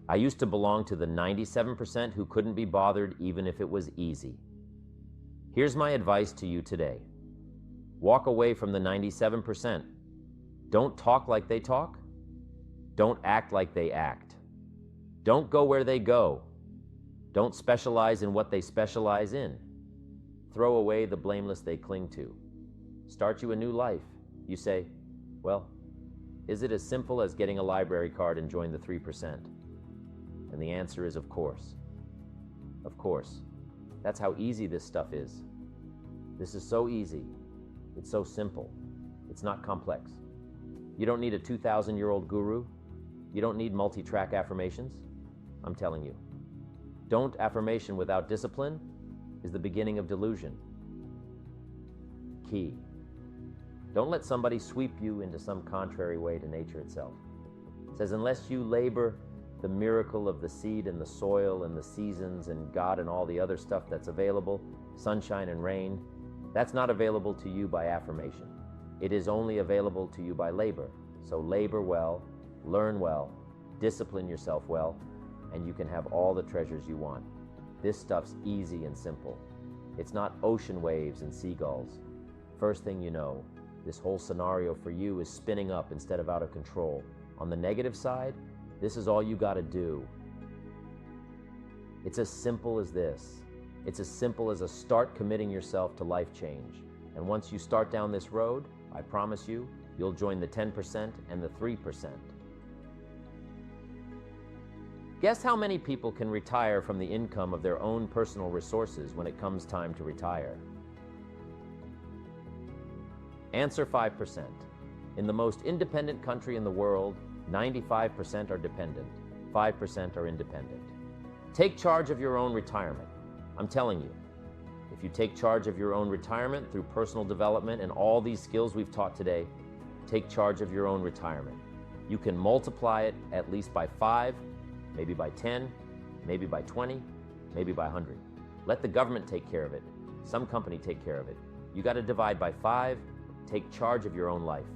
I used to belong to the 97% who couldn't be bothered even if it was easy. Here's my advice to you today. Walk away from the 97%. Don't talk like they talk. Don't act like they act. Don't go where they go. Don't specialize in what they specialize in. Throw away the blameless they cling to. Start you a new life. You say, well, is it as simple as getting a library card and join the 3%? And the answer is, of course. Of course. That's how easy this stuff is. This is so easy. It's so simple. It's not complex. You don't need a 2,000-year-old guru. You don't need multi-track affirmations. I'm telling you. Don't affirmation without discipline is the beginning of delusion. Key. Don't let somebody sweep you into some contrary way to nature itself. It says, unless you labor the miracle of the seed and the soil and the seasons and God and all the other stuff that's available, sunshine and rain, that's not available to you by affirmation. It is only available to you by labor. So labor well, learn well, discipline yourself well, and you can have all the treasures you want. This stuff's easy and simple. It's not ocean waves and seagulls. First thing you know, this whole scenario for you is spinning up instead of out of control. On the negative side, this is all you gotta do. It's as simple as this. It's as simple as start committing yourself to life change. And once you start down this road, I promise you, you'll join the 10% and the 3%. Guess how many people can retire from the income of their own personal resources when it comes time to retire? Answer 5%. In the most independent country in the world, 95% are dependent, 5% are independent. Take charge of your own retirement. I'm telling you, if you take charge of your own retirement through personal development and all these skills we've taught today, take charge of your own retirement. You can multiply it at least by 5, maybe by 10, maybe by 20, maybe by 100. Let the government take care of it. Some company take care of it. You got to divide by 5. Take charge of your own life.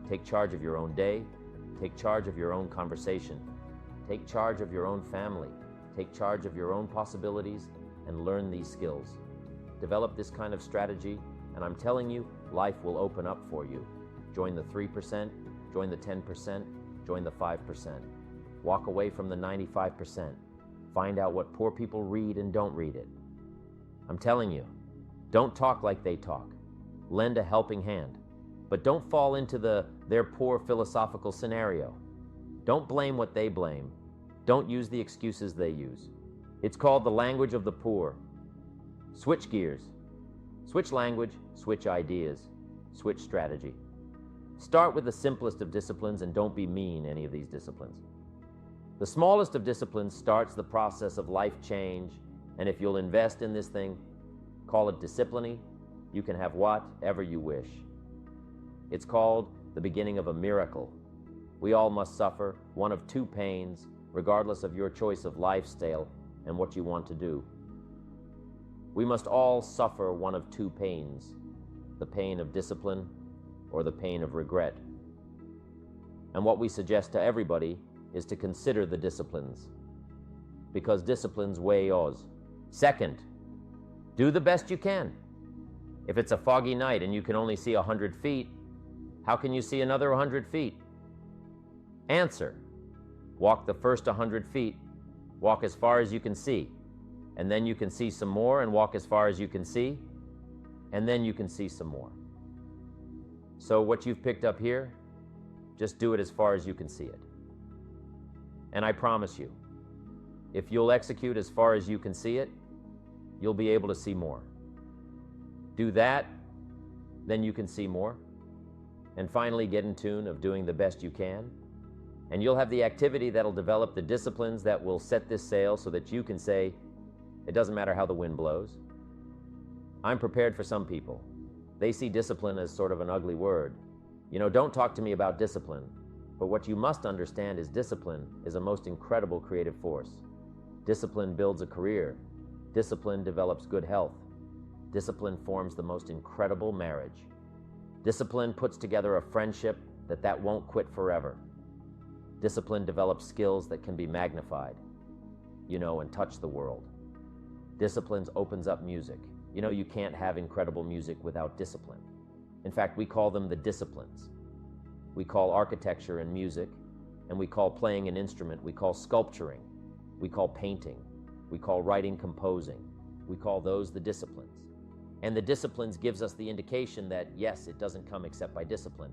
Take charge of your own day. Take charge of your own conversation. Take charge of your own family. Take charge of your own possibilities and learn these skills. Develop this kind of strategy, and I'm telling you, life will open up for you. Join the 3%, join the 10%, join the 5%. Walk away from the 95%. Find out what poor people read and don't read it. I'm telling you, don't talk like they talk. Lend a helping hand. But don't fall into their poor philosophical scenario. Don't blame what they blame. Don't use the excuses they use. It's called the language of the poor. Switch gears. Switch language, switch ideas, switch strategy. Start with the simplest of disciplines and don't be mean any of these disciplines. The smallest of disciplines starts the process of life change, and if you'll invest in this thing, call it disciplining, you can have whatever you wish. It's called the beginning of a miracle. We all must suffer one of two pains, regardless of your choice of lifestyle and what you want to do. We must all suffer one of two pains, the pain of discipline or the pain of regret. And what we suggest to everybody is to consider the disciplines, because disciplines weigh Oz. Second, do the best you can. If it's a foggy night and you can only see 100 feet, how can you see another 100 feet? Answer, walk the first 100 feet, walk as far as you can see, and then you can see some more and walk as far as you can see, and then you can see some more. So what you've picked up here, just do it as far as you can see it. And I promise you, if you'll execute as far as you can see it, you'll be able to see more. Do that, then you can see more. And finally get in tune of doing the best you can. And you'll have the activity that'll develop the disciplines that will set this sail so that you can say, it doesn't matter how the wind blows. I'm prepared for some people. They see discipline as sort of an ugly word. You know, don't talk to me about discipline. But what you must understand is discipline is a most incredible creative force. Discipline builds a career. Discipline develops good health. Discipline forms the most incredible marriage. Discipline puts together a friendship that won't quit forever. Discipline develops skills that can be magnified, and touch the world. Discipline opens up music. You can't have incredible music without discipline. In fact, we call them the disciplines. We call architecture and music, and we call playing an instrument, we call sculpturing, we call painting, we call writing, composing. We call those the disciplines. And the disciplines gives us the indication that, yes, it doesn't come except by discipline,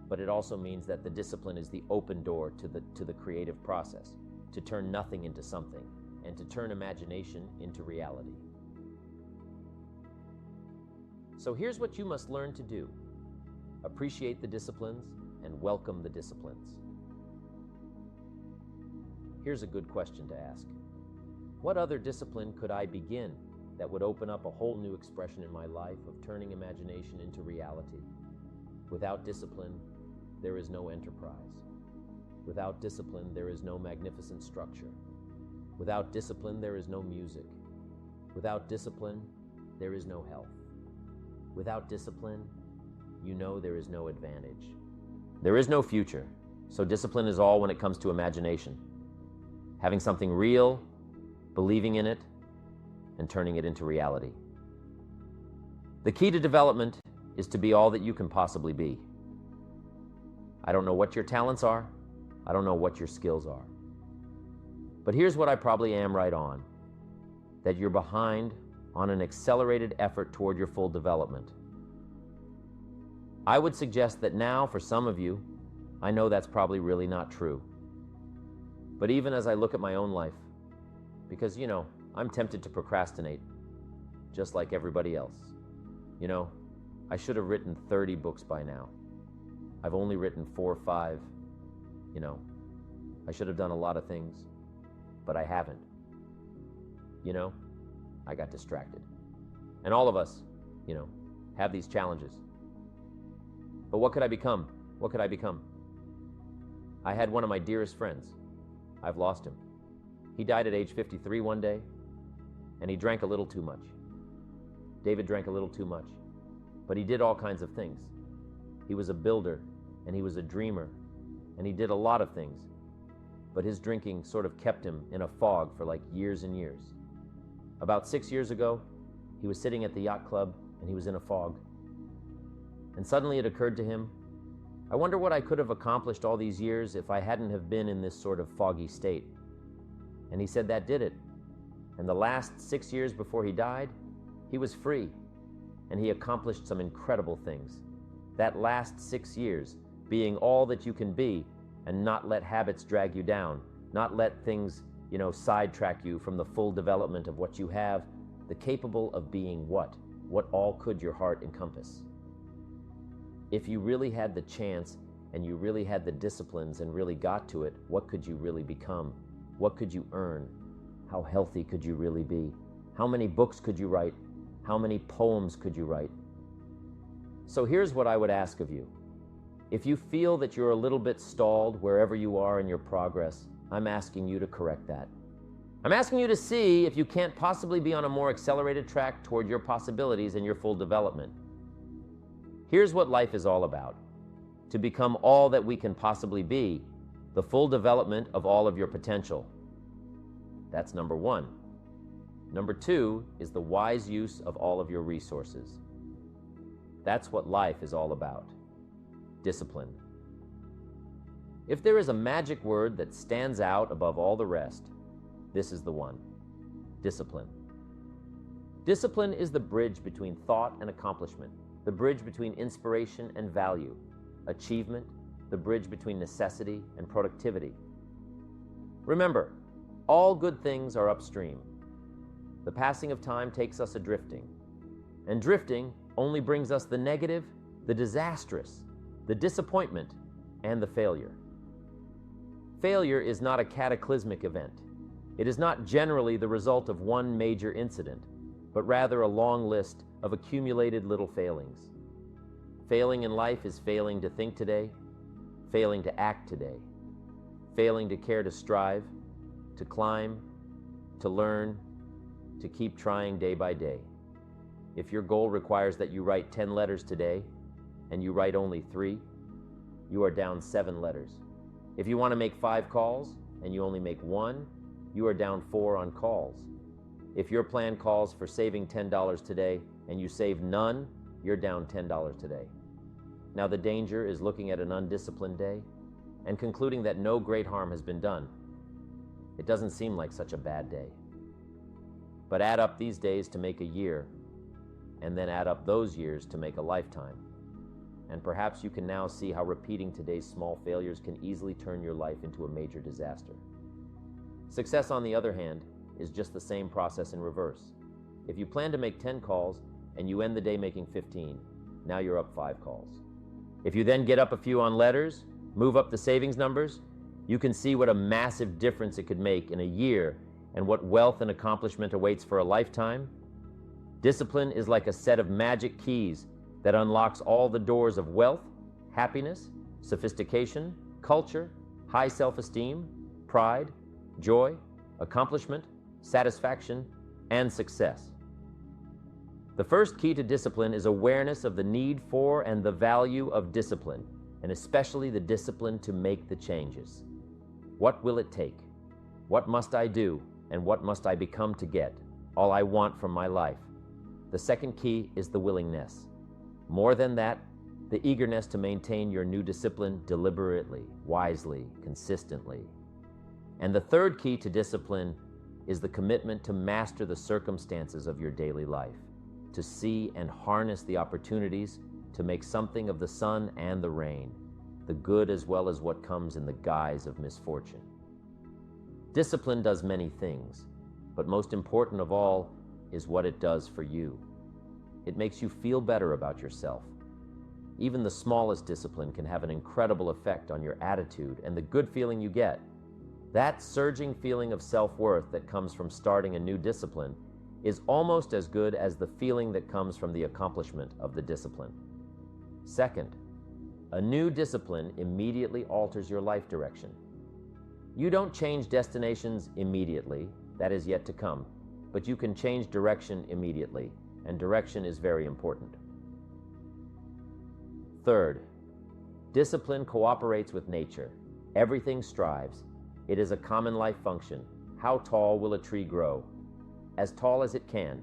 but it also means that the discipline is the open door to the creative process, to turn nothing into something, and to turn imagination into reality. So here's what you must learn to do. Appreciate the disciplines and welcome the disciplines. Here's a good question to ask. What other discipline could I begin that would open up a whole new expression in my life of turning imagination into reality? Without discipline, there is no enterprise. Without discipline, there is no magnificent structure. Without discipline, there is no music. Without discipline, there is no health. Without discipline, there is no advantage. There is no future, so discipline is all when it comes to imagination. Having something real, believing in it, and turning it into reality. The key to development is to be all that you can possibly be. I don't know what your talents are. I don't know what your skills are. But here's what I probably am right on, that you're behind on an accelerated effort toward your full development. I would suggest that now, for some of you, I know that's probably really not true. But even as I look at my own life, because, I'm tempted to procrastinate, just like everybody else. I should have written 30 books by now. I've only written 4 or 5. I should have done a lot of things, but I haven't. I got distracted. And all of us, have these challenges. But what could I become? What could I become? I had one of my dearest friends. I've lost him. He died at age 53 one day, and he drank a little too much. David drank a little too much, but he did all kinds of things. He was a builder, and he was a dreamer, and he did a lot of things, but his drinking sort of kept him in a fog for like years and years. About 6 years ago, he was sitting at the yacht club, and he was in a fog. And suddenly it occurred to him, I wonder what I could have accomplished all these years if I hadn't have been in this sort of foggy state. And he said that did it. And the last 6 years before he died, he was free, and he accomplished some incredible things. That last 6 years, being all that you can be, and not let habits drag you down, not let things, sidetrack you from the full development of what you have, the capable of being what all could your heart encompass. If you really had the chance, and you really had the disciplines and really got to it, what could you really become? What could you earn? How healthy could you really be? How many books could you write? How many poems could you write? So here's what I would ask of you. If you feel that you're a little bit stalled wherever you are in your progress, I'm asking you to correct that. I'm asking you to see if you can't possibly be on a more accelerated track toward your possibilities and your full development. Here's what life is all about. To become all that we can possibly be, the full development of all of your potential. That's number 1. Number 2 is the wise use of all of your resources. That's what life is all about. Discipline. If there is a magic word that stands out above all the rest, this is the one. Discipline. Discipline is the bridge between thought and accomplishment, the bridge between inspiration and value, achievement, the bridge between necessity and productivity. Remember, all good things are upstream. The passing of time takes us adrifting, and drifting only brings us the negative, the disastrous, the disappointment, and the failure. Failure is not a cataclysmic event. It is not generally the result of one major incident, but rather a long list of accumulated little failings. Failing in life is failing to think today, failing to act today, failing to care to strive, to climb, to learn, to keep trying day by day. If your goal requires that you write 10 letters today, and you write only 3, you are down 7 letters. If you want to make 5 calls and you only make 1, you are down 4 on calls. If your plan calls for saving $10 today and you save none, you're down $10 today. Now the danger is looking at an undisciplined day and concluding that no great harm has been done. It doesn't seem like such a bad day. But add up these days to make a year, and then add up those years to make a lifetime. And perhaps you can now see how repeating today's small failures can easily turn your life into a major disaster. Success, on the other hand, is just the same process in reverse. If you plan to make 10 calls and you end the day making 15, now you're up 5 calls. If you then get up a few on letters, move up the savings numbers, you can see what a massive difference it could make in a year and what wealth and accomplishment awaits for a lifetime. Discipline is like a set of magic keys that unlocks all the doors of wealth, happiness, sophistication, culture, high self-esteem, pride, joy, accomplishment, satisfaction, and success. The first key to discipline is awareness of the need for and the value of discipline, and especially the discipline to make the changes. What will it take? What must I do, and what must I become to get all I want from my life? The second key is the willingness. More than that, the eagerness to maintain your new discipline deliberately, wisely, consistently. And the third key to discipline is the commitment to master the circumstances of your daily life, to see and harness the opportunities to make something of the sun and the rain, the good as well as what comes in the guise of misfortune. Discipline does many things, but most important of all is what it does for you. It makes you feel better about yourself. Even the smallest discipline can have an incredible effect on your attitude and the good feeling you get. That surging feeling of self-worth that comes from starting a new discipline is almost as good as the feeling that comes from the accomplishment of the discipline. Second, a new discipline immediately alters your life direction. You don't change destinations immediately, that is yet to come, but you can change direction immediately, and direction is very important. Third, discipline cooperates with nature. Everything strives. It is a common life function. How tall will a tree grow? As tall as it can.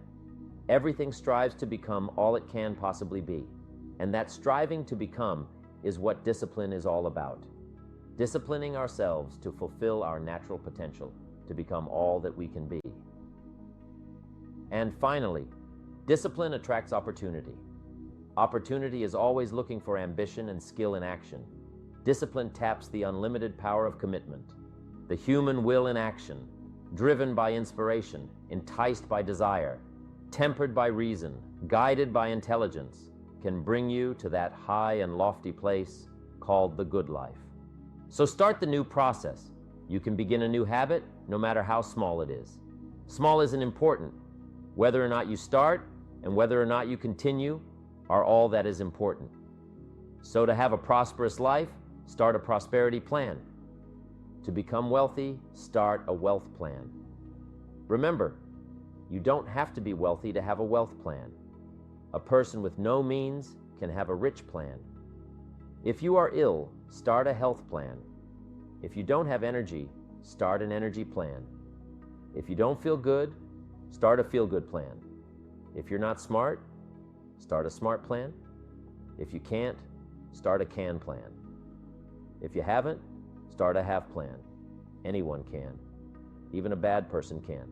Everything strives to become all it can possibly be. And that striving to become is what discipline is all about. Disciplining ourselves to fulfill our natural potential, to become all that we can be. And finally, discipline attracts opportunity. Opportunity is always looking for ambition and skill in action. Discipline taps the unlimited power of commitment, the human will in action, driven by inspiration, enticed by desire, tempered by reason, guided by intelligence, can bring you to that high and lofty place called the good life. So start the new process. You can begin a new habit, no matter how small it is. Small isn't important. Whether or not you start and whether or not you continue are all that is important. So to have a prosperous life, start a prosperity plan. To become wealthy, start a wealth plan. Remember, you don't have to be wealthy to have a wealth plan. A person with no means can have a rich plan. If you are ill, start a health plan. If you don't have energy, start an energy plan. If you don't feel good, start a feel-good plan. If you're not smart, start a smart plan. If you can't, start a can plan. If you haven't, start a have plan. Anyone can. Even a bad person can.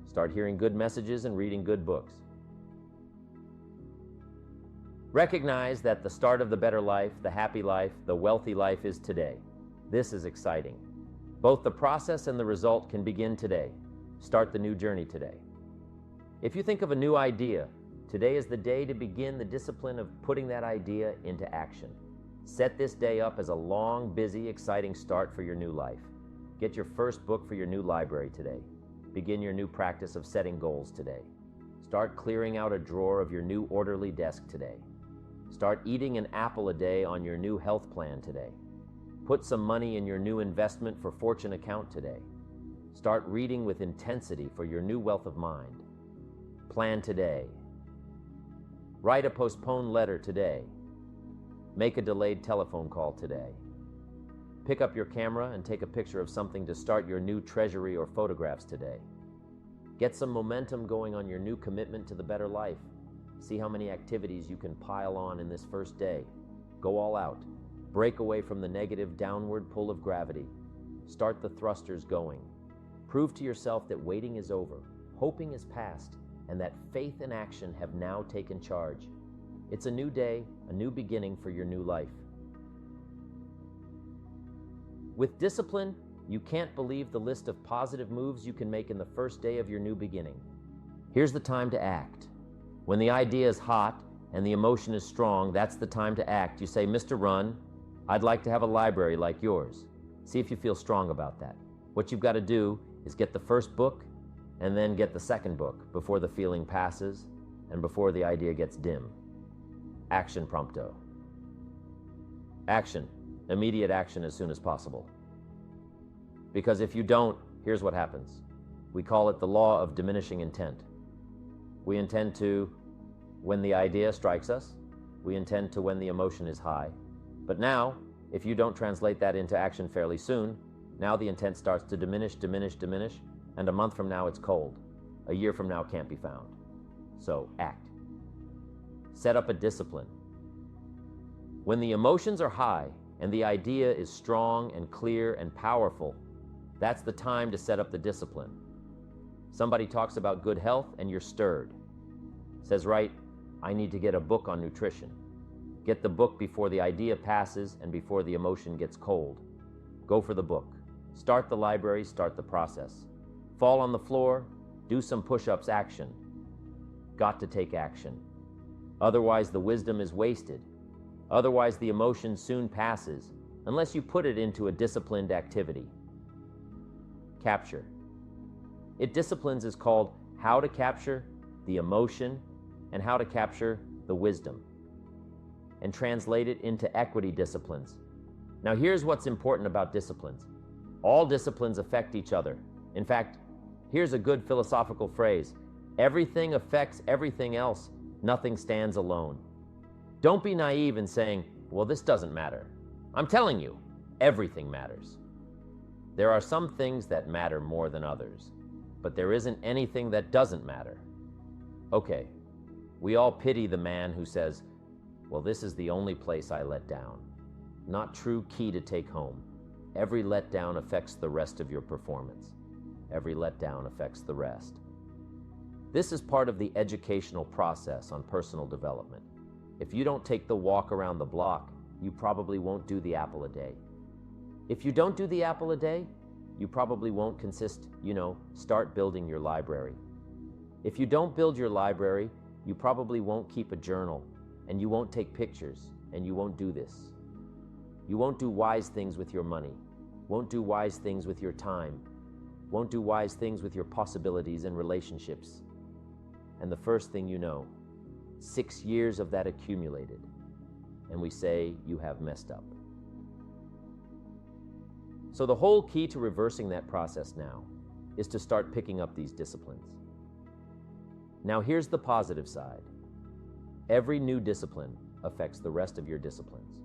Start hearing good messages and reading good books. Recognize that the start of the better life, the happy life, the wealthy life is today. This is exciting. Both the process and the result can begin today. Start the new journey today. If you think of a new idea, today is the day to begin the discipline of putting that idea into action. Set this day up as a long, busy, exciting start for your new life. Get your first book for your new library today. Begin your new practice of setting goals today. Start clearing out a drawer of your new orderly desk today. Start eating an apple a day on your new health plan today. Put some money in your new investment for fortune account today. Start reading with intensity for your new wealth of mind. Plan today. Write a postponed letter today. Make a delayed telephone call today. Pick up your camera and take a picture of something to start your new treasury or photographs today. Get some momentum going on your new commitment to the better life. See how many activities you can pile on in this first day. Go all out. Break away from the negative downward pull of gravity. Start the thrusters going. Prove to yourself that waiting is over, hoping is past, and that faith and action have now taken charge. It's a new day, a new beginning for your new life. With discipline, you can't believe the list of positive moves you can make in the first day of your new beginning. Here's the time to act. When the idea is hot and the emotion is strong, that's the time to act. You say, Mr. Run, I'd like to have a library like yours. See if you feel strong about that. What you've got to do is get the first book and then get the second book before the feeling passes and before the idea gets dim. Action prompto. Action. Immediate action as soon as possible. Because if you don't, here's what happens. We call it the law of diminishing intent. We intend to when the idea strikes us. We intend to when the emotion is high. But now, if you don't translate that into action fairly soon, now the intent starts to diminish, and a month from now it's cold. A year from now can't be found. So act. Set up a discipline. When the emotions are high and the idea is strong and clear and powerful, that's the time to set up the discipline. Somebody talks about good health and you're stirred. Says, right, I need to get a book on nutrition. Get the book before the idea passes and before the emotion gets cold. Go for the book. Start the library, start the process. Fall on the floor, do some push-ups, action. Got to take action. Otherwise the wisdom is wasted. Otherwise the emotion soon passes, unless you put it into a disciplined activity. Capture. Disciplines is called how to capture the emotion and how to capture the wisdom and translate it into equity disciplines. Now here's what's important about disciplines. All disciplines affect each other. In fact, here's a good philosophical phrase. Everything affects everything else. Nothing stands alone. Don't be naive in saying, well, this doesn't matter. I'm telling you, everything matters. There are some things that matter more than others, but there isn't anything that doesn't matter. Okay, we all pity the man who says, well, this is the only place I let down. Not true key to take home. Every letdown affects the rest of your performance. Every letdown affects the rest. This is part of the educational process on personal development. If you don't take the walk around the block, you probably won't do the apple a day. If you don't do the apple a day, you probably won't start building your library. If you don't build your library, you probably won't keep a journal, and you won't take pictures, and you won't do this. You won't do wise things with your money, won't do wise things with your time, won't do wise things with your possibilities and relationships. And the first thing you know, 6 years of that accumulated, and we say you have messed up. So the whole key to reversing that process now is to start picking up these disciplines. Now here's the positive side. Every new discipline affects the rest of your disciplines.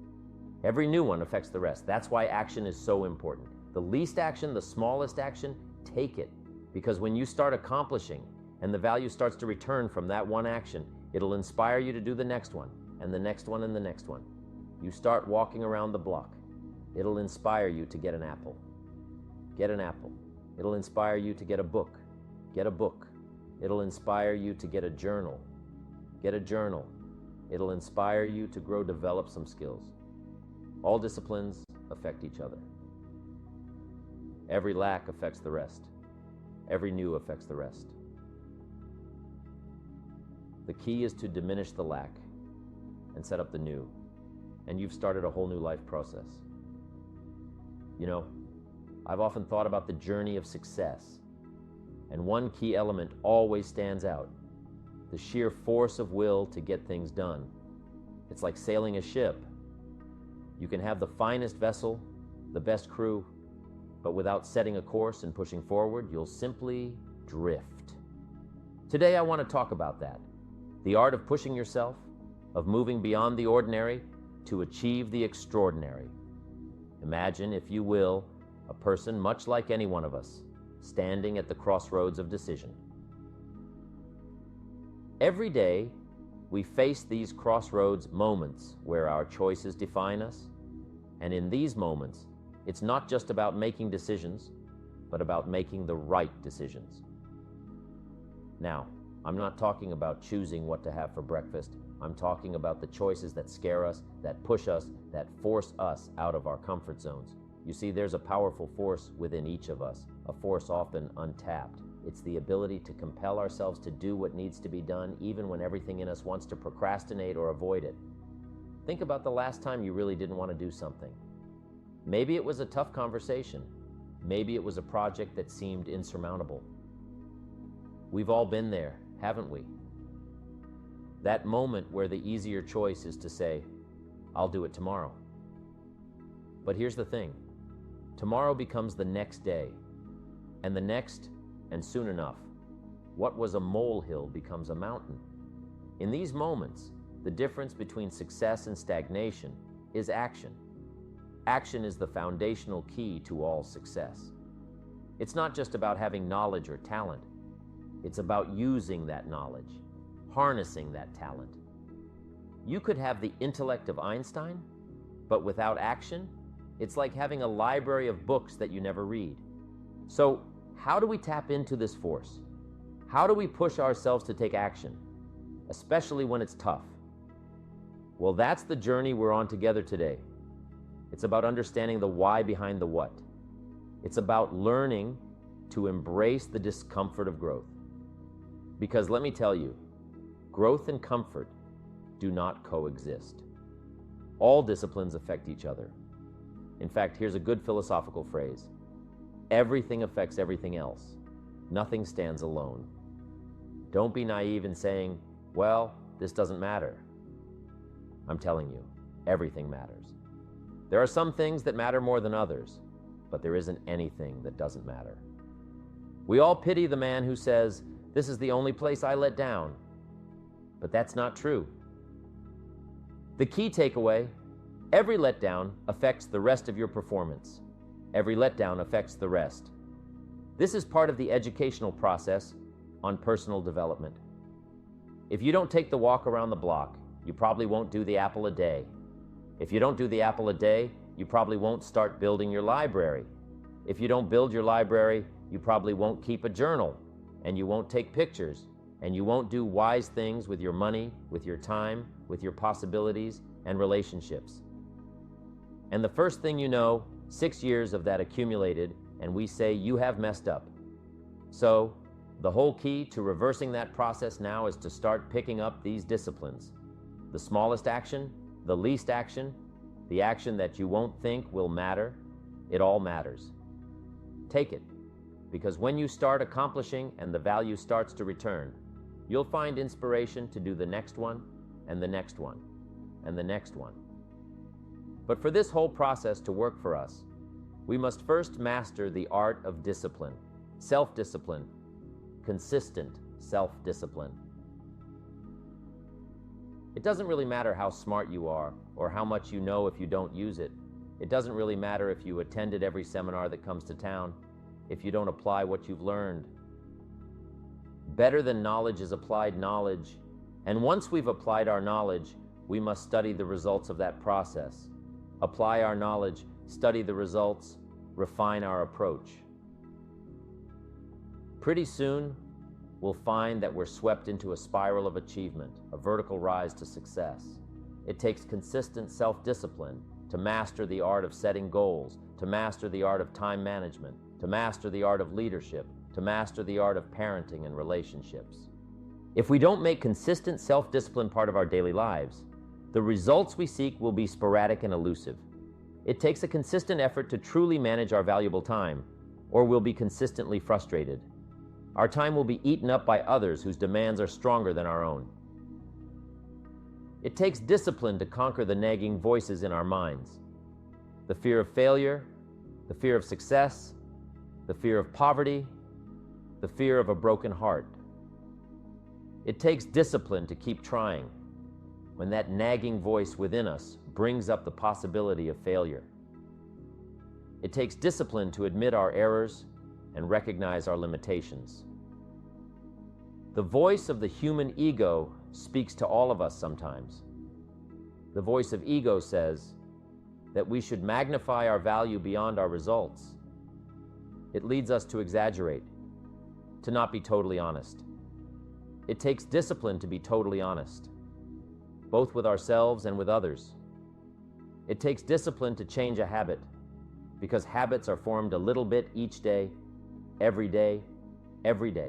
Every new one affects the rest. That's why action is so important. The least action, the smallest action, take it. Because when you start accomplishing and the value starts to return from that one action, it'll inspire you to do the next one, and the next one, and the next one. You start walking around the block. It'll inspire you to get an apple. Get an apple. It'll inspire you to get a book. Get a book. It'll inspire you to get a journal. Get a journal. It'll inspire you to develop some skills. All disciplines affect each other. Every lack affects the rest. Every new affects the rest. The key is to diminish the lack and set up the new. And you've started a whole new life process. I've often thought about the journey of success. And one key element always stands out. The sheer force of will to get things done. It's like sailing a ship. You can have the finest vessel, the best crew, but without setting a course and pushing forward, you'll simply drift. Today I want to talk about that. The art of pushing yourself, of moving beyond the ordinary to achieve the extraordinary. Imagine, if you will, a person much like any one of us, standing at the crossroads of decision. Every day, we face these crossroads moments where our choices define us, and in these moments, it's not just about making decisions, but about making the right decisions. Now, I'm not talking about choosing what to have for breakfast. I'm talking about the choices that scare us, that push us, that force us out of our comfort zones. You see, there's a powerful force within each of us, a force often untapped. It's the ability to compel ourselves to do what needs to be done, even when everything in us wants to procrastinate or avoid it. Think about the last time you really didn't want to do something. Maybe it was a tough conversation. Maybe it was a project that seemed insurmountable. We've all been there, haven't we? That moment where the easier choice is to say, I'll do it tomorrow. But here's the thing. Tomorrow becomes the next day, and the next, and soon enough, what was a molehill becomes a mountain. In these moments, the difference between success and stagnation is action. Action is the foundational key to all success. It's not just about having knowledge or talent. It's about using that knowledge, harnessing that talent. You could have the intellect of Einstein, but without action, it's like having a library of books that you never read. So, how do we tap into this force? How do we push ourselves to take action, especially when it's tough? Well, that's the journey we're on together today. It's about understanding the why behind the what. It's about learning to embrace the discomfort of growth. Because let me tell you, growth and comfort do not coexist. All disciplines affect each other. In fact, here's a good philosophical phrase. Everything affects everything else. Nothing stands alone. Don't be naive in saying, well, this doesn't matter. I'm telling you, everything matters. There are some things that matter more than others, but there isn't anything that doesn't matter. We all pity the man who says, this is the only place I let down. But that's not true. The key takeaway, every letdown affects the rest of your performance. Every letdown affects the rest. This is part of the educational process on personal development. If you don't take the walk around the block, you probably won't do the apple a day. If you don't do the apple a day, you probably won't start building your library. If you don't build your library, you probably won't keep a journal, and you won't take pictures, and you won't do wise things with your money, with your time, with your possibilities and relationships. And the first thing you know, 6 years of that accumulated, and we say you have messed up. So, the whole key to reversing that process now is to start picking up these disciplines. The smallest action, the least action, the action that you won't think will matter, it all matters. Take it, because when you start accomplishing and the value starts to return, you'll find inspiration to do the next one, and the next one, and the next one. But for this whole process to work for us, we must first master the art of discipline, self-discipline, consistent self-discipline. It doesn't really matter how smart you are or how much you know if you don't use it. It doesn't really matter if you attended every seminar that comes to town, if you don't apply what you've learned. Better than knowledge is applied knowledge, and once we've applied our knowledge, we must study the results of that process. Apply our knowledge, study the results, refine our approach. Pretty soon, we'll find that we're swept into a spiral of achievement, a vertical rise to success. It takes consistent self-discipline to master the art of setting goals, to master the art of time management, to master the art of leadership, to master the art of parenting and relationships. If we don't make consistent self-discipline part of our daily lives, the results we seek will be sporadic and elusive. It takes a consistent effort to truly manage our valuable time, or we'll be consistently frustrated. Our time will be eaten up by others whose demands are stronger than our own. It takes discipline to conquer the nagging voices in our minds. The fear of failure, the fear of success, the fear of poverty, the fear of a broken heart. It takes discipline to keep trying when that nagging voice within us brings up the possibility of failure. It takes discipline to admit our errors and recognize our limitations. The voice of the human ego speaks to all of us sometimes. The voice of ego says that we should magnify our value beyond our results. It leads us to exaggerate, to not be totally honest. It takes discipline to be totally honest, both with ourselves and with others. It takes discipline to change a habit, because habits are formed a little bit each day, every day, every day.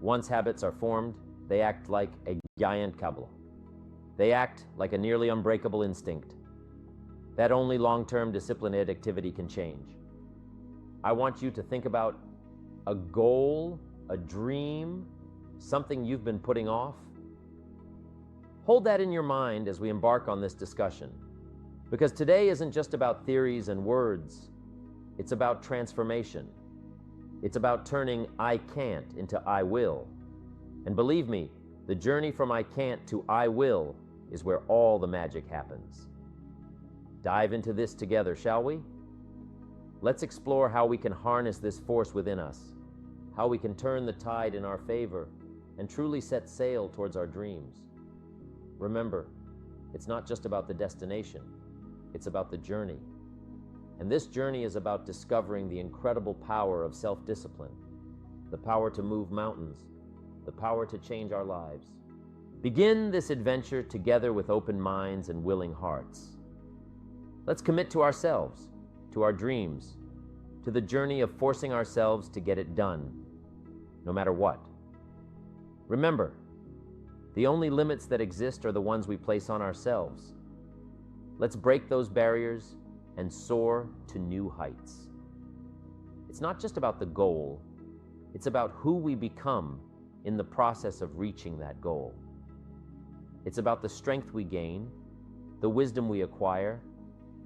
Once habits are formed, they act like a giant cable. They act like a nearly unbreakable instinct that only long-term disciplined activity can change. I want you to think about a goal, a dream, something you've been putting off. Hold that in your mind as we embark on this discussion, because today isn't just about theories and words. It's about transformation. It's about turning I can't into I will. And believe me, the journey from I can't to I will is where all the magic happens. Dive into this together, shall we? Let's explore how we can harness this force within us, how we can turn the tide in our favor and truly set sail towards our dreams. Remember, it's not just about the destination, it's about the journey. And this journey is about discovering the incredible power of self-discipline, the power to move mountains, the power to change our lives. Begin this adventure together with open minds and willing hearts. Let's commit to ourselves, to our dreams, to the journey of forcing ourselves to get it done, no matter what. Remember, the only limits that exist are the ones we place on ourselves. Let's break those barriers and soar to new heights. It's not just about the goal, it's about who we become in the process of reaching that goal. It's about the strength we gain, the wisdom we acquire,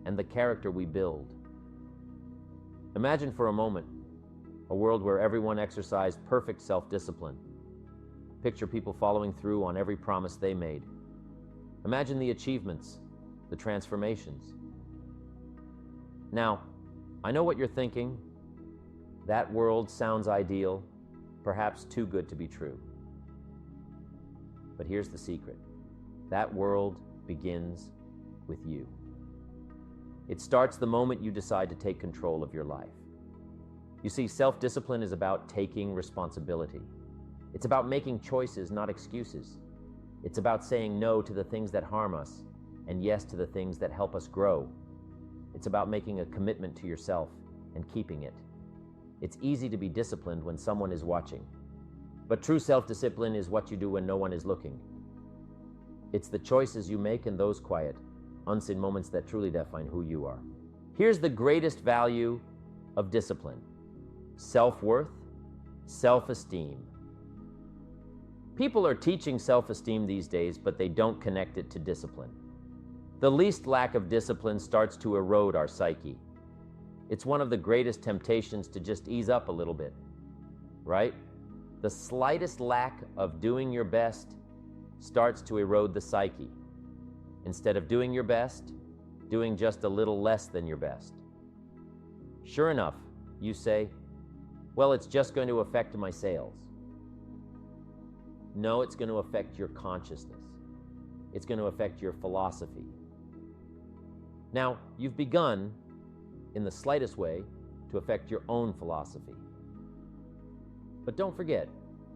and the character we build. Imagine for a moment a world where everyone exercised perfect self-discipline. Picture people following through on every promise they made. Imagine the achievements, the transformations. Now, I know what you're thinking. That world sounds ideal, perhaps too good to be true. But here's the secret. That world begins with you. It starts the moment you decide to take control of your life. You see, self-discipline is about taking responsibility. It's about making choices, not excuses. It's about saying no to the things that harm us and yes to the things that help us grow. It's about making a commitment to yourself and keeping it. It's easy to be disciplined when someone is watching, but true self-discipline is what you do when no one is looking. It's the choices you make in those quiet, unseen moments that truly define who you are. Here's the greatest value of discipline: self-worth, self-esteem. People are teaching self-esteem these days, but they don't connect it to discipline. The least lack of discipline starts to erode our psyche. It's one of the greatest temptations to just ease up a little bit, right? The slightest lack of doing your best starts to erode the psyche. Instead of doing your best, doing just a little less than your best. Sure enough, you say, well, it's just going to affect my sales. No, it's going to affect your consciousness. It's going to affect your philosophy. Now, you've begun, in the slightest way, to affect your own philosophy. But don't forget,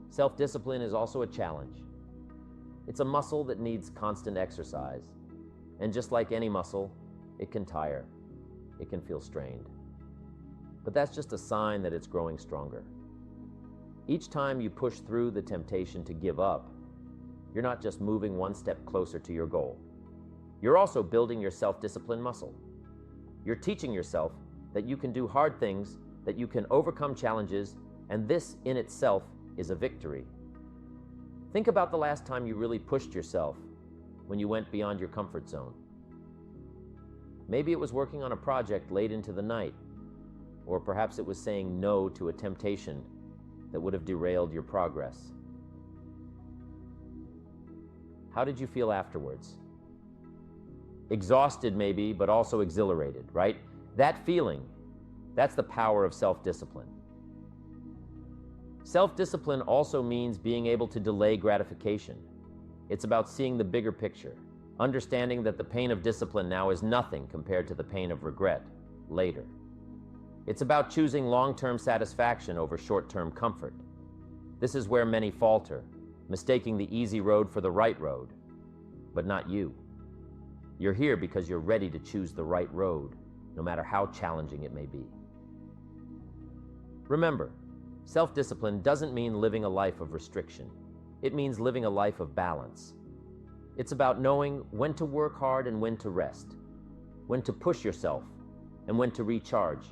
self-discipline is also a challenge. It's a muscle that needs constant exercise. And just like any muscle, it can tire. It can feel strained. But that's just a sign that it's growing stronger. Each time you push through the temptation to give up, you're not just moving one step closer to your goal. You're also building your self-discipline muscle. You're teaching yourself that you can do hard things, that you can overcome challenges, and this in itself is a victory. Think about the last time you really pushed yourself, when you went beyond your comfort zone. Maybe it was working on a project late into the night, or perhaps it was saying no to a temptation that would have derailed your progress. How did you feel afterwards? Exhausted maybe, but also exhilarated, right? That feeling, that's the power of self-discipline. Self-discipline also means being able to delay gratification. It's about seeing the bigger picture, understanding that the pain of discipline now is nothing compared to the pain of regret later. It's about choosing long-term satisfaction over short-term comfort. This is where many falter, mistaking the easy road for the right road, but not you. You're here because you're ready to choose the right road, no matter how challenging it may be. Remember, self-discipline doesn't mean living a life of restriction. It means living a life of balance. It's about knowing when to work hard and when to rest, when to push yourself and when to recharge.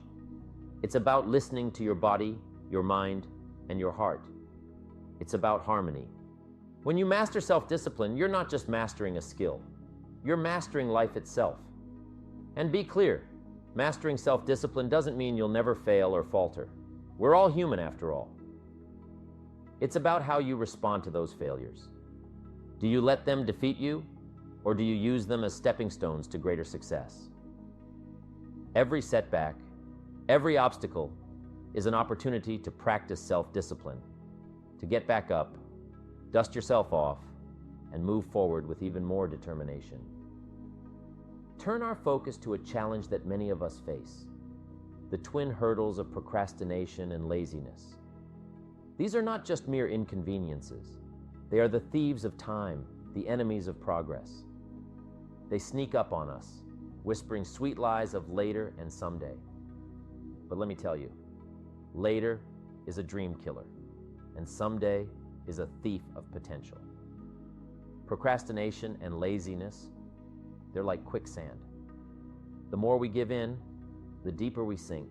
It's about listening to your body, your mind, and your heart. It's about harmony. When you master self-discipline, you're not just mastering a skill. You're mastering life itself. And be clear, mastering self-discipline doesn't mean you'll never fail or falter. We're all human after all. It's about how you respond to those failures. Do you let them defeat you, or do you use them as stepping stones to greater success? Every setback, every obstacle is an opportunity to practice self-discipline, to get back up, dust yourself off, and move forward with even more determination. Turn our focus to a challenge that many of us face: the twin hurdles of procrastination and laziness. These are not just mere inconveniences. They are the thieves of time, the enemies of progress. They sneak up on us, whispering sweet lies of later and someday. But let me tell you, later is a dream killer, and someday is a thief of potential. Procrastination and laziness, they're like quicksand. The more we give in, the deeper we sink,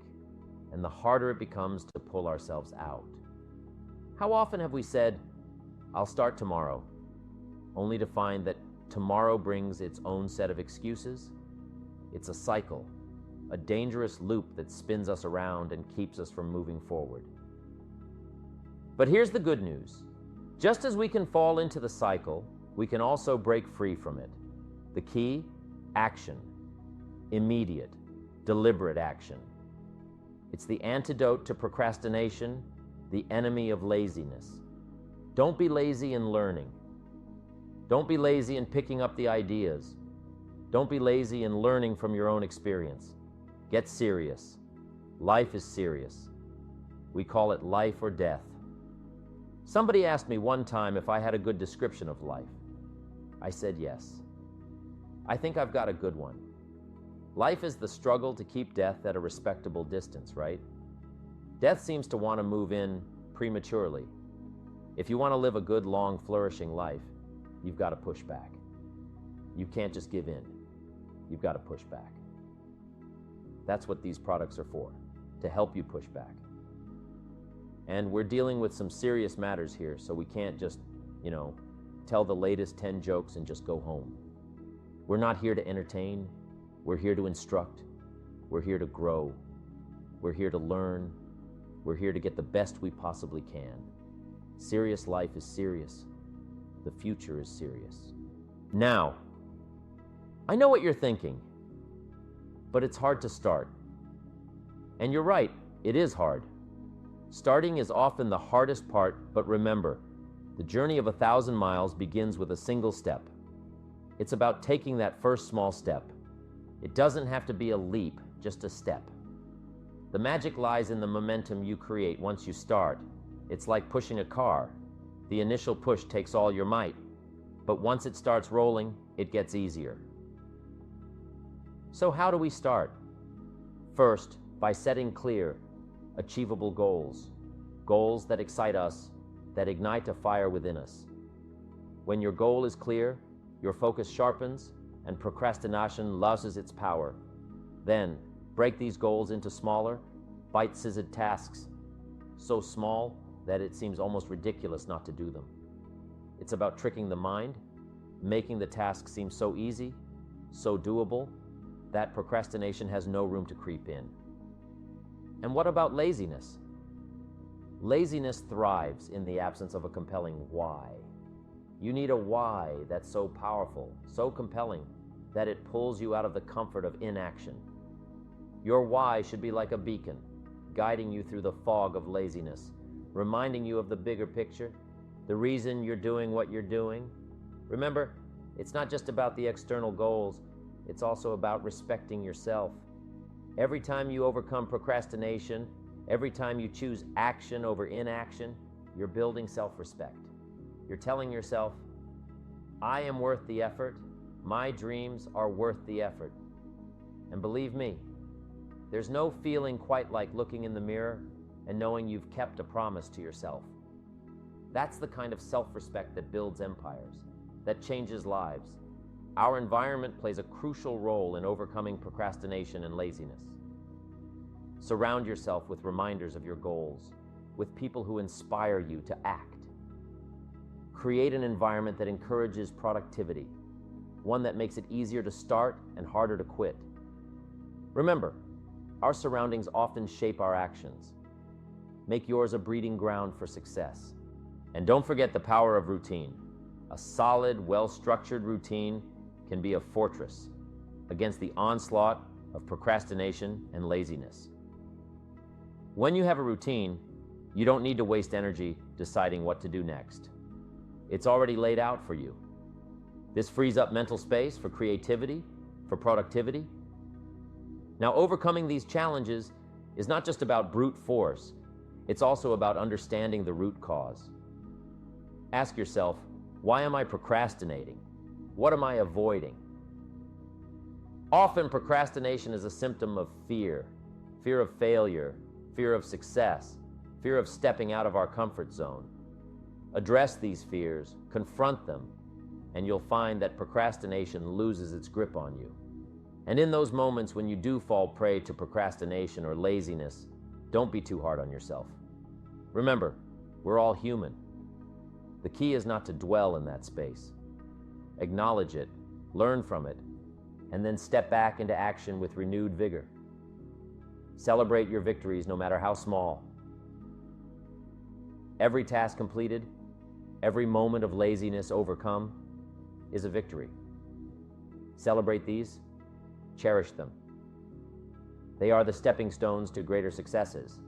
and the harder it becomes to pull ourselves out. How often have we said, "I'll start tomorrow," only to find that tomorrow brings its own set of excuses? It's a cycle, a dangerous loop that spins us around and keeps us from moving forward. But here's the good news. Just as we can fall into the cycle, we can also break free from it. The key? Action. Immediate, deliberate action. It's the antidote to procrastination, the enemy of laziness. Don't be lazy in learning. Don't be lazy in picking up the ideas. Don't be lazy in learning from your own experience. Get serious. Life is serious. We call it life or death. Somebody asked me one time if I had a good description of life. I said yes. I think I've got a good one. Life is the struggle to keep death at a respectable distance, right? Death seems to want to move in prematurely. If you want to live a good, long, flourishing life, you've got to push back. You can't just give in. You've got to push back. That's what these products are for, to help you push back. And we're dealing with some serious matters here, so we can't just, tell the latest 10 jokes and just go home. We're not here to entertain. We're here to instruct. We're here to grow. We're here to learn. We're here to get the best we possibly can. Serious life is serious. The future is serious. Now, I know what you're thinking, but it's hard to start. And you're right, it is hard. Starting is often the hardest part, but remember, the journey of 1,000 miles begins with a single step. It's about taking that first small step. It doesn't have to be a leap, just a step. The magic lies in the momentum you create once you start. It's like pushing a car. The initial push takes all your might, but once it starts rolling, it gets easier. So how do we start? First, by setting clear, achievable goals. Goals that excite us, that ignite a fire within us. When your goal is clear, your focus sharpens, and procrastination loses its power. Then, break these goals into smaller, bite-sized tasks, so small that it seems almost ridiculous not to do them. It's about tricking the mind, making the task seem so easy, so doable, that procrastination has no room to creep in. And what about laziness? Laziness thrives in the absence of a compelling why. You need a why that's so powerful, so compelling, that it pulls you out of the comfort of inaction. Your why should be like a beacon, guiding you through the fog of laziness, reminding you of the bigger picture, the reason you're doing what you're doing. Remember, it's not just about the external goals, it's also about respecting yourself. Every time you overcome procrastination, every time you choose action over inaction, you're building self-respect. You're telling yourself, I am worth the effort, my dreams are worth the effort. And believe me, there's no feeling quite like looking in the mirror and knowing you've kept a promise to yourself. That's the kind of self-respect that builds empires, that changes lives. Our environment plays a crucial role in overcoming procrastination and laziness. Surround yourself with reminders of your goals, with people who inspire you to act. Create an environment that encourages productivity, one that makes it easier to start and harder to quit. Remember, our surroundings often shape our actions. Make yours a breeding ground for success. And don't forget the power of routine. A solid, well-structured routine can be a fortress against the onslaught of procrastination and laziness. When you have a routine, you don't need to waste energy deciding what to do next. It's already laid out for you. This frees up mental space for creativity, for productivity. Now, overcoming these challenges is not just about brute force, it's also about understanding the root cause. Ask yourself, why am I procrastinating? What am I avoiding? Often procrastination is a symptom of fear, fear of failure, fear of success, fear of stepping out of our comfort zone. Address these fears, confront them, and you'll find that procrastination loses its grip on you. And in those moments when you do fall prey to procrastination or laziness, don't be too hard on yourself. Remember, we're all human. The key is not to dwell in that space. Acknowledge it, learn from it, and then step back into action with renewed vigor. Celebrate your victories, no matter how small. Every task completed, every moment of laziness overcome is a victory. Celebrate these, cherish them. They are the stepping stones to greater successes.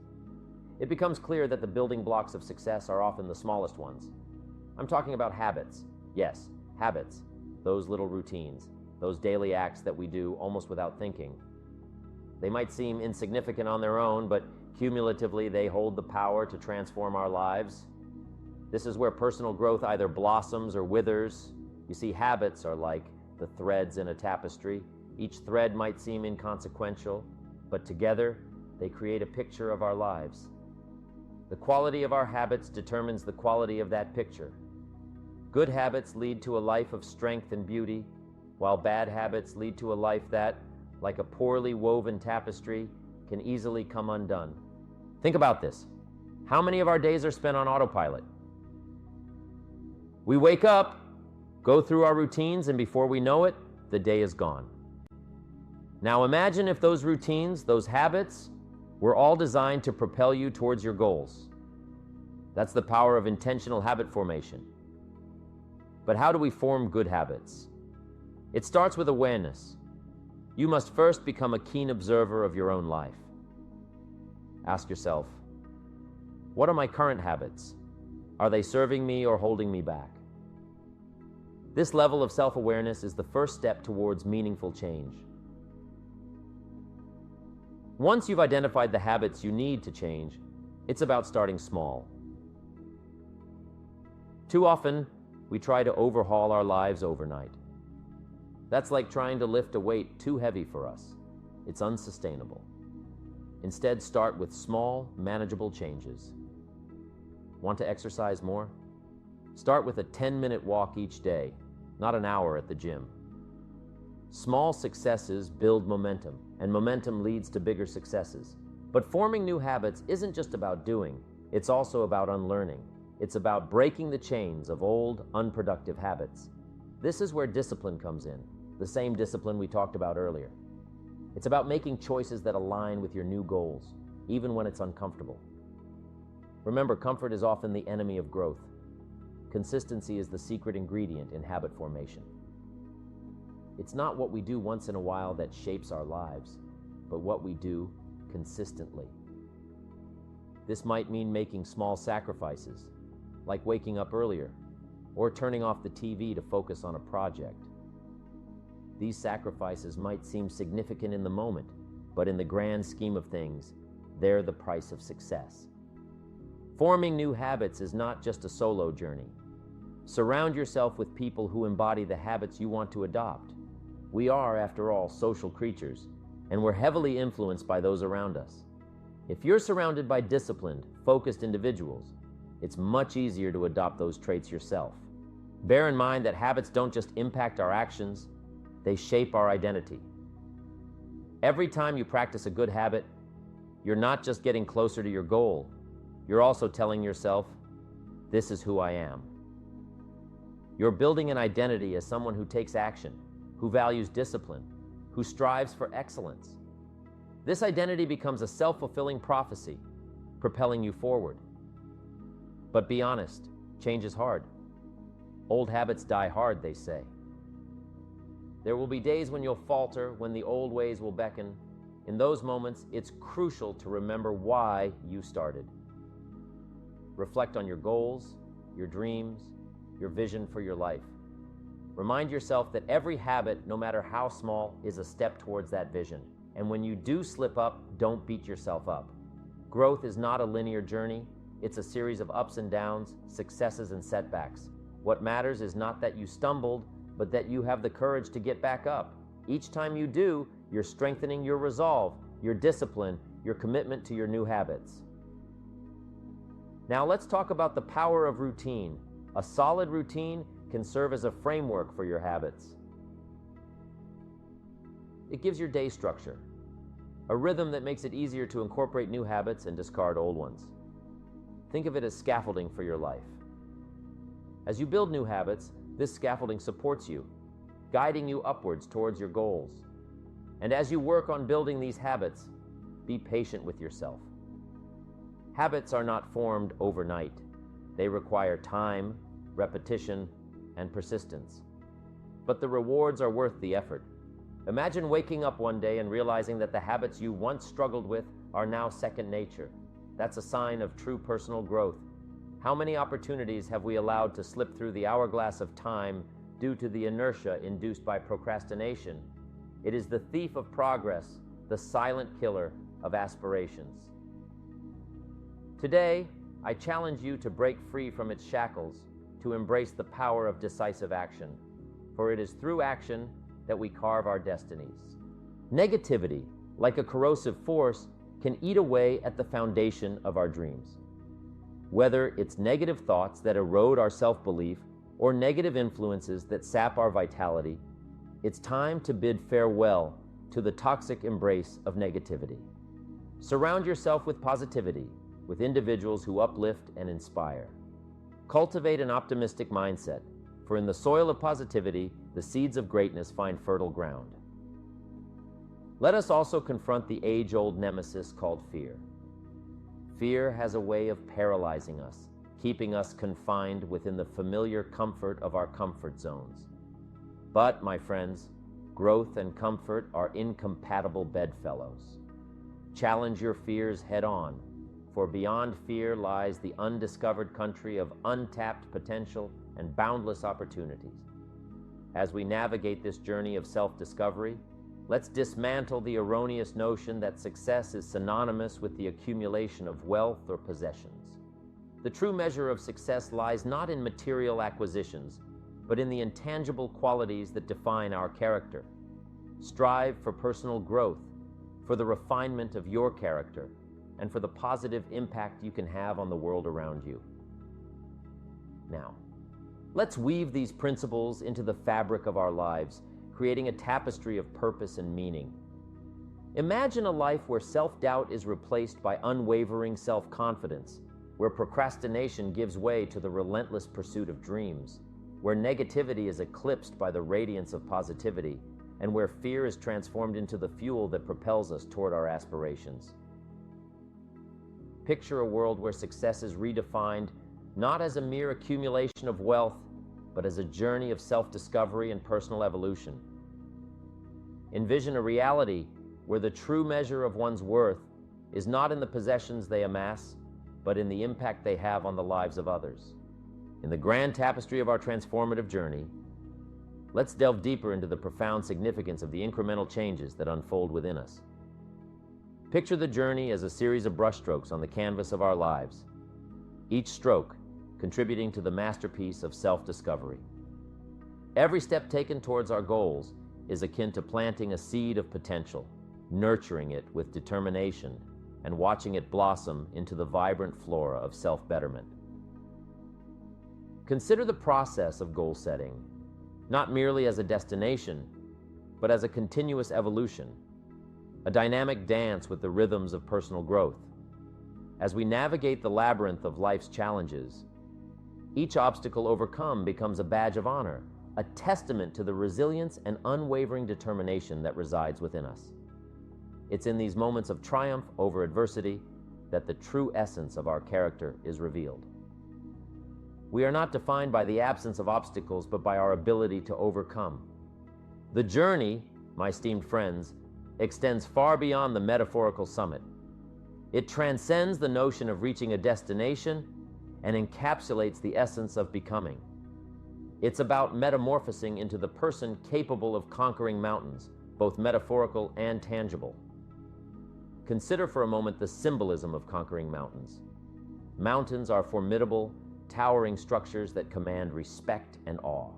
It becomes clear that the building blocks of success are often the smallest ones. I'm talking about habits. Yes, habits. Those little routines, those daily acts that we do almost without thinking. They might seem insignificant on their own, but cumulatively they hold the power to transform our lives. This is where personal growth either blossoms or withers. You see, habits are like the threads in a tapestry. Each thread might seem inconsequential, but together they create a picture of our lives. The quality of our habits determines the quality of that picture. Good habits lead to a life of strength and beauty, while bad habits lead to a life that, like a poorly woven tapestry, can easily come undone. Think about this. How many of our days are spent on autopilot? We wake up, go through our routines, and before we know it, the day is gone. Now imagine if those routines, those habits, were all designed to propel you towards your goals. That's the power of intentional habit formation. But how do we form good habits? It starts with awareness. You must first become a keen observer of your own life. Ask yourself, what are my current habits? Are they serving me or holding me back? This level of self-awareness is the first step towards meaningful change. Once you've identified the habits you need to change, it's about starting small. Too often, we try to overhaul our lives overnight. That's like trying to lift a weight too heavy for us. It's unsustainable. Instead, start with small, manageable changes. Want to exercise more? Start with a 10-minute walk each day, not an hour at the gym. Small successes build momentum, and momentum leads to bigger successes. But forming new habits isn't just about doing, it's also about unlearning. It's about breaking the chains of old, unproductive habits. This is where discipline comes in, the same discipline we talked about earlier. It's about making choices that align with your new goals, even when it's uncomfortable. Remember, comfort is often the enemy of growth. Consistency is the secret ingredient in habit formation. It's not what we do once in a while that shapes our lives. but what we do consistently. This might mean making small sacrifices, like waking up earlier or turning off the TV to focus on a project. These sacrifices might seem significant in the moment, but in the grand scheme of things, they're the price of success. Forming new habits is not just a solo journey. Surround yourself with people who embody the habits you want to adopt. We are, after all, social creatures, and we're heavily influenced by those around us. If you're surrounded by disciplined, focused individuals, it's much easier to adopt those traits yourself. Bear in mind that habits don't just impact our actions, they shape our identity. Every time you practice a good habit, you're not just getting closer to your goal, you're also telling yourself, this is who I am. You're building an identity as someone who takes action, who values discipline, who strives for excellence. This identity becomes a self-fulfilling prophecy, propelling you forward. But be honest, change is hard. Old habits die hard, they say. There will be days when you'll falter, when the old ways will beckon. In those moments, it's crucial to remember why you started. Reflect on your goals, your dreams, your vision for your life. Remind yourself that every habit, no matter how small, is a step towards that vision. And when you do slip up, don't beat yourself up. Growth is not a linear journey. It's a series of ups and downs, successes and setbacks. What matters is not that you stumbled, but that you have the courage to get back up. Each time you do, you're strengthening your resolve, your discipline, your commitment to your new habits. Now let's talk about the power of routine. A solid routine can serve as a framework for your habits. It gives your day structure, a rhythm that makes it easier to incorporate new habits and discard old ones. Think of it as scaffolding for your life. As you build new habits, this scaffolding supports you, guiding you upwards towards your goals. And as you work on building these habits, be patient with yourself. Habits are not formed overnight. They require time, repetition, and persistence. But the rewards are worth the effort. Imagine waking up one day and realizing that the habits you once struggled with are now second nature. That's a sign of true personal growth. How many opportunities have we allowed to slip through the hourglass of time due to the inertia induced by procrastination? It is the thief of progress, the silent killer of aspirations. Today, I challenge you to break free from its shackles, to embrace the power of decisive action, for it is through action that we carve our destinies. Negativity, like a corrosive force, can eat away at the foundation of our dreams. Whether it's negative thoughts that erode our self-belief or negative influences that sap our vitality, it's time to bid farewell to the toxic embrace of negativity. Surround yourself with positivity, with individuals who uplift and inspire. Cultivate an optimistic mindset, for in the soil of positivity, the seeds of greatness find fertile ground. Let us also confront the age-old nemesis called fear. Fear has a way of paralyzing us, keeping us confined within the familiar comfort of our comfort zones. But, my friends, growth and comfort are incompatible bedfellows. Challenge your fears head-on, for beyond fear lies the undiscovered country of untapped potential and boundless opportunities. As we navigate this journey of self-discovery, let's dismantle the erroneous notion that success is synonymous with the accumulation of wealth or possessions. The true measure of success lies not in material acquisitions, but in the intangible qualities that define our character. Strive for personal growth, for the refinement of your character, and for the positive impact you can have on the world around you. Now, let's weave these principles into the fabric of our lives, creating a tapestry of purpose and meaning. Imagine a life where self-doubt is replaced by unwavering self-confidence, where procrastination gives way to the relentless pursuit of dreams, where negativity is eclipsed by the radiance of positivity, and where fear is transformed into the fuel that propels us toward our aspirations. Picture a world where success is redefined not as a mere accumulation of wealth, but as a journey of self-discovery and personal evolution. Envision a reality where the true measure of one's worth is not in the possessions they amass, but in the impact they have on the lives of others. In the grand tapestry of our transformative journey, let's delve deeper into the profound significance of the incremental changes that unfold within us. Picture the journey as a series of brushstrokes on the canvas of our lives, each stroke contributing to the masterpiece of self-discovery. Every step taken towards our goals is akin to planting a seed of potential, nurturing it with determination, and watching it blossom into the vibrant flora of self-betterment. Consider the process of goal setting, not merely as a destination, but as a continuous evolution, a dynamic dance with the rhythms of personal growth. As we navigate the labyrinth of life's challenges, each obstacle overcome becomes a badge of honor, a testament to the resilience and unwavering determination that resides within us. It's in these moments of triumph over adversity that the true essence of our character is revealed. We are not defined by the absence of obstacles, but by our ability to overcome. The journey, my esteemed friends, extends far beyond the metaphorical summit. It transcends the notion of reaching a destination and encapsulates the essence of becoming. It's about metamorphosing into the person capable of conquering mountains, both metaphorical and tangible. Consider for a moment the symbolism of conquering mountains. Mountains are formidable, towering structures that command respect and awe.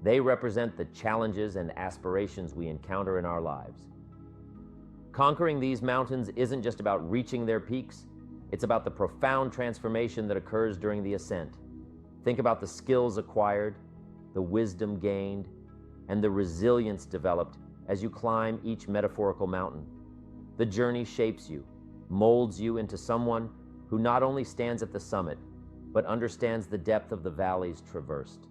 They represent the challenges and aspirations we encounter in our lives. Conquering these mountains isn't just about reaching their peaks, it's about the profound transformation that occurs during the ascent. Think about the skills acquired, the wisdom gained, and the resilience developed as you climb each metaphorical mountain. The journey shapes you, molds you into someone who not only stands at the summit, but understands the depth of the valleys traversed.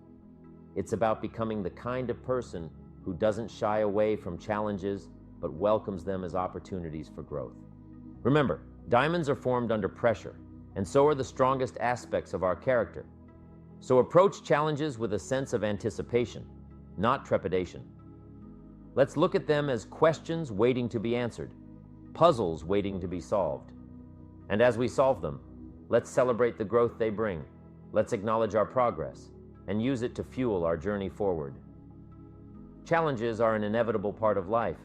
It's about becoming the kind of person who doesn't shy away from challenges, but welcomes them as opportunities for growth. Remember, diamonds are formed under pressure, and so are the strongest aspects of our character. So approach challenges with a sense of anticipation, not trepidation. Let's look at them as questions waiting to be answered, puzzles waiting to be solved. And as we solve them, let's celebrate the growth they bring. Let's acknowledge our progress and use it to fuel our journey forward. Challenges are an inevitable part of life,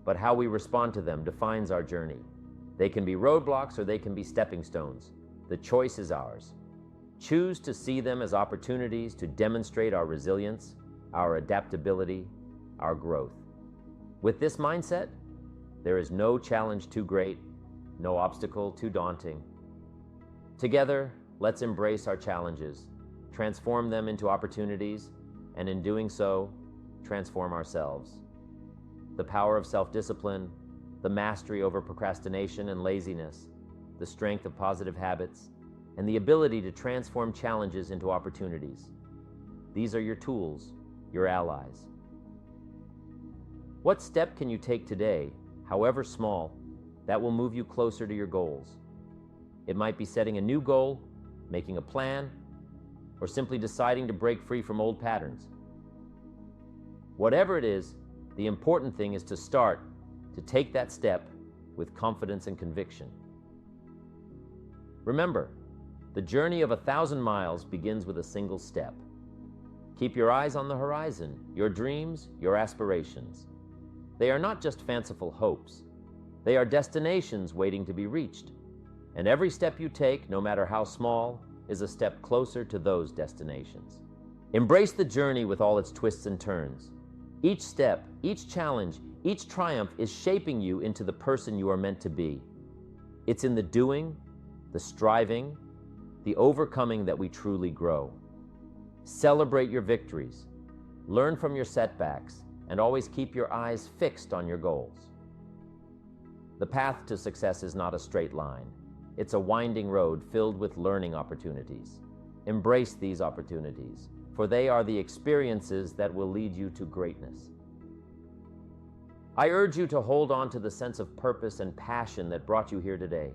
but how we respond to them defines our journey. They can be roadblocks or they can be stepping stones. The choice is ours. Choose to see them as opportunities to demonstrate our resilience, our adaptability, our growth. With this mindset, there is no challenge too great, no obstacle too daunting. Together, let's embrace our challenges, transform them into opportunities, and in doing so, transform ourselves. The power of self-discipline, the mastery over procrastination and laziness, the strength of positive habits, and the ability to transform challenges into opportunities. These are your tools, your allies. What step can you take today, however small, that will move you closer to your goals? It might be setting a new goal, making a plan, or simply deciding to break free from old patterns. Whatever it is, the important thing is to start, to take that step with confidence and conviction. Remember, the journey of 1,000 miles begins with a single step. Keep your eyes on the horizon, your dreams, your aspirations. They are not just fanciful hopes. They are destinations waiting to be reached. And every step you take, no matter how small, is a step closer to those destinations. Embrace the journey with all its twists and turns. Each step, each challenge, each triumph is shaping you into the person you are meant to be. It's in the doing, the striving, the overcoming that we truly grow. Celebrate your victories, learn from your setbacks, and always keep your eyes fixed on your goals. The path to success is not a straight line. It's a winding road filled with learning opportunities. Embrace these opportunities, for they are the experiences that will lead you to greatness. I urge you to hold on to the sense of purpose and passion that brought you here today.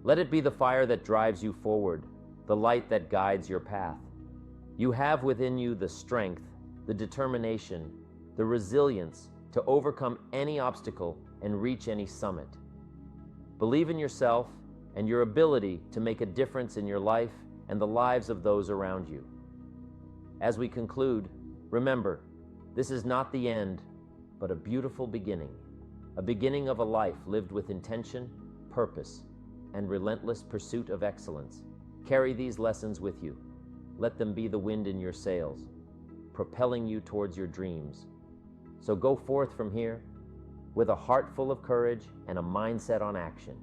Let it be the fire that drives you forward, the light that guides your path. You have within you the strength, the determination, the resilience to overcome any obstacle and reach any summit. Believe in yourself and your ability to make a difference in your life and the lives of those around you. As we conclude, remember, this is not the end, but a beautiful beginning. A beginning of a life lived with intention, purpose, and relentless pursuit of excellence. Carry these lessons with you. Let them be the wind in your sails, propelling you towards your dreams. So go forth from here with a heart full of courage and a mindset on action.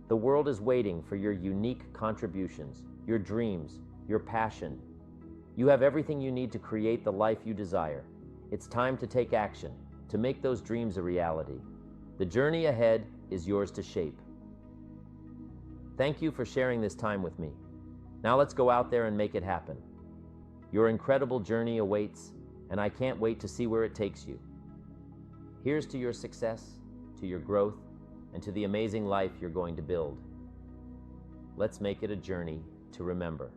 The world is waiting for your unique contributions, your dreams, your passion. You have everything you need to create the life you desire. It's time to take action, to make those dreams a reality. The journey ahead is yours to shape. Thank you for sharing this time with me. Now let's go out there and make it happen. Your incredible journey awaits, and I can't wait to see where it takes you. Here's to your success, to your growth, and to the amazing life you're going to build. Let's make it a journey to remember.